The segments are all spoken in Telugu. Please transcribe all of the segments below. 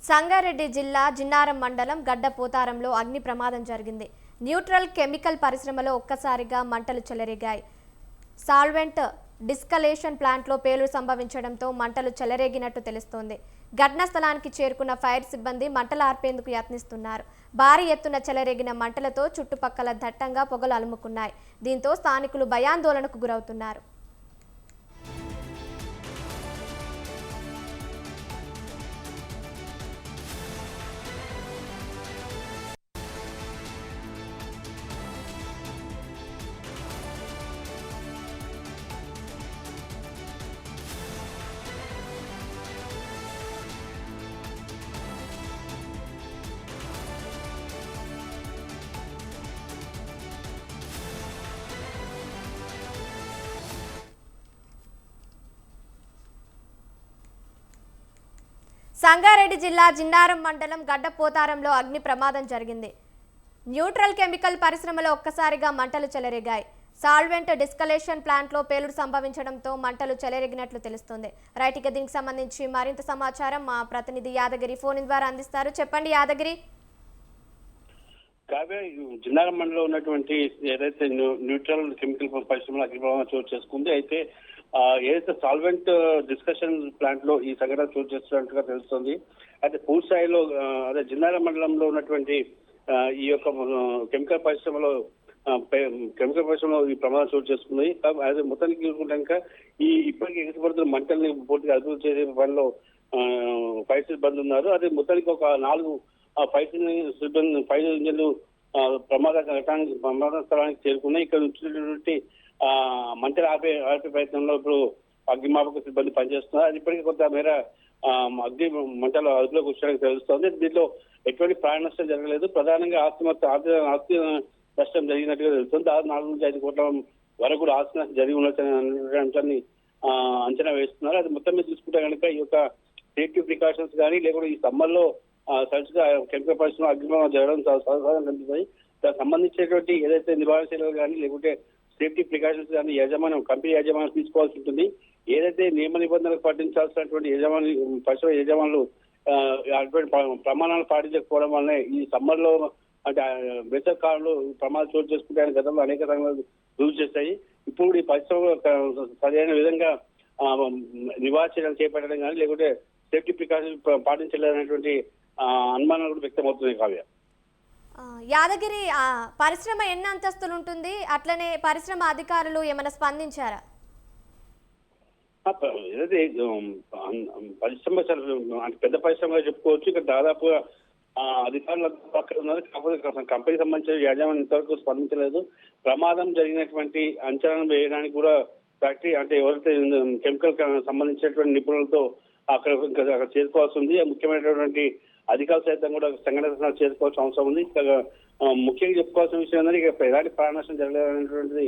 సంగారెడ్డి జిల్లా జిన్నారం మండలం గడ్డపోతారంలో అగ్ని ప్రమాదం జరిగింది. న్యూట్రల్ కెమికల్ పరిశ్రమలో ఒక్కసారిగా మంటలు చెలరేగాయి. సాల్వెంట్ డిస్కలేషన్ ప్లాంట్లో పేలుడు సంభవించడంతో మంటలు చెలరేగినట్టు తెలుస్తోంది. ఘటనా స్థలానికి చేరుకున్న ఫైర్ సిబ్బంది మంటలు ఆర్పేందుకు యత్నిస్తున్నారు. భారీ ఎత్తున చెలరేగిన మంటలతో చుట్టుపక్కల దట్టంగా పొగలు అలుముకున్నాయి. దీంతో స్థానికులు భయాందోళనకు గురవుతున్నారు. సంగారెడ్డి జిల్లా జిన్నారం మండలం గడ్డపోతారంలో అగ్ని ప్రమాదం జరిగింది. న్యూట్రల్ కెమికల్ పరిశ్రమలో ఒక్కసారిగా మంటలు చెలరేగాయి. సాల్వెంట్ డిస్కలేషన్ ప్లాంట్లో పేలుడు సంభవించడంతో మంటలు చెలరేగినట్లు తెలుస్తోంది. రైట్, ఇక దీనికి సంబంధించి మరింత సమాచారం మా ప్రతినిధి యాదగిరి ఫోన్ ద్వారా అందిస్తారు. చెప్పండి యాదగిరి. జిన్నారం మండలంలో ఉన్నటువంటి ఏదైతే న్యూట్రల్ కెమికల్ పరిశ్రమలో అగ్ని ప్రమాదం చోటు చేసుకుంది. అయితే ఏదైతే సాల్వెంట్ డిస్కషన్ ప్లాంట్ లో ఈ సంఘటన చోటు చేస్తున్నట్టుగా తెలుస్తోంది. అయితే పూర్తి స్థాయిలో అదే జిన్నారం మండలంలో ఉన్నటువంటి ఈ యొక్క కెమికల్ పరిశ్రమలో ఈ ప్రమాదం చోటు చేసుకుంది. అదే మొత్తానికి చూసుకుంటాక ఇప్పటికీ ఎగిసిపడుతున్న మంటల్ని పూర్తిగా అదుపు చేసే పనిలో ఫైర్ సిబ్బంది ఉన్నారు. అదే మొత్తానికి ఒక 4 ఫైర్ ఇంజన్లు ప్రమాద స్థలానికి చేరుకున్నాయి. ఇక్కడ నుంచి మంటలు ఆపే ప్రయత్నంలో ఇప్పుడు అగ్నిమాపక సిబ్బంది పనిచేస్తున్నారు. అది ఇప్పటికీ కొంత మేర అగ్ని మంటలు అదుపులోకి వచ్చడానికి తెలుస్తోంది. దీంట్లో ఎటువంటి ప్రాణ నష్టం జరగలేదు. ప్రధానంగా ఆస్తి నష్టం జరిగినట్టుగా తెలుస్తుంది. దాదాపు 4 నుంచి 5 కోట్ల వరకు కూడా ఆస్తి నష్టం జరిగి ఉన్నట్టు అంశాన్ని అంచనా వేస్తున్నారు. అది మొత్తం మీద చూసుకుంటే కనుక ఈ యొక్క సేఫ్టీ ప్రికాషన్స్ కానీ లేకుంటే ఈ సమ్మర్ లో తరచుగా కెమికల్ పరిశ్రమ అగ్నిమాపకం జరగడం సాధారణంగా కనిపిస్తుంది. దానికి సంబంధించినటువంటి ఏదైతే నివారణ చర్యలు కానీ లేకుంటే సేఫ్టీ ప్రికాషన్స్ కానీ కంపెనీ యాజమాన్యం తీసుకోవాల్సి ఉంటుంది. ఏదైతే నియమ నిబంధనలు పాటించాల్సినటువంటి పరిశ్రమ యజమానులు అటువంటి ప్రమాణాలు పాటించకపోవడం వల్లనే ఈ సమ్మర్ లో అంటే వేసవి కాలంలో ప్రమాదాలు చోటు చేసుకుంటే గతంలో అనేక రంగాలు రుజువు చేస్తాయి. ఇప్పుడు ఈ పరిశ్రమ సరైన విధంగా నివారణ చర్యలు చేపట్టడం కానీ లేకుంటే సేఫ్టీ ప్రికాషన్స్ పాటించలేదనేటువంటి అనుమానాలు కూడా వ్యక్తమవుతున్నాయి. కావ్య, యాదగిరి, పరిశ్రమ ఎన్ని అంతస్తులు ఉంటుంది? అట్లనే పరిశ్రమ అధికారులు ఏమైనా స్పందించారా? ఏదైతే పరిశ్రమ అంటే పెద్ద పరిశ్రమగా చెప్పుకోవచ్చు. ఇక్కడ దాదాపుగా అధికారులు అక్కడ ఉన్నారు. కాకపోతే కంపెనీకి సంబంధించిన యాజమాన్యం ఇంతవరకు స్పందించలేదు. ప్రమాదం జరిగినటువంటి అంచనా వేయడానికి కూడా ఫ్యాక్టరీ అంటే ఎవరైతే కెమికల్ సంబంధించినటువంటి నిపుణులతో అక్కడ చేరుకోవాల్సి ఉంది. ముఖ్యమైనటువంటి అధికారులు సైతం కూడా సంఘటన చేసుకోవాల్సిన అవసరం ఉంది. ముఖ్యంగా చెప్పుకోవాల్సిన విషయం ఏంటంటే ఇక ఎలాంటి ప్రాణ నష్టం జరగలేదనేటువంటిది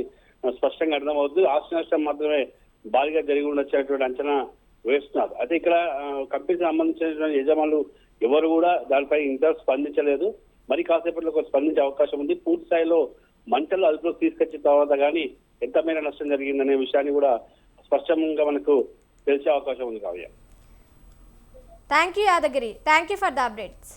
స్పష్టంగా అర్థమవుతుంది. ఆస్తి నష్టం మాత్రమే భారీగా జరిగి ఉండొచ్చేటువంటి అంచనా వేస్తున్నారు. అయితే ఇక్కడ కంపెనీకి సంబంధించిన యజమానులు ఎవరు కూడా దానిపై ఇంకా స్పందించలేదు. మరి కాసేపట్లో స్పందించే అవకాశం ఉంది. పూర్తి స్థాయిలో మంటలు అదుపులోకి తీసుకొచ్చిన తర్వాత కానీ ఎంత మేర నష్టం జరిగిందనే విషయాన్ని కూడా స్పష్టంగా మనకు తెలిసే అవకాశం ఉంది. Kavya, thank you Yadagiri. Thank you for the updates.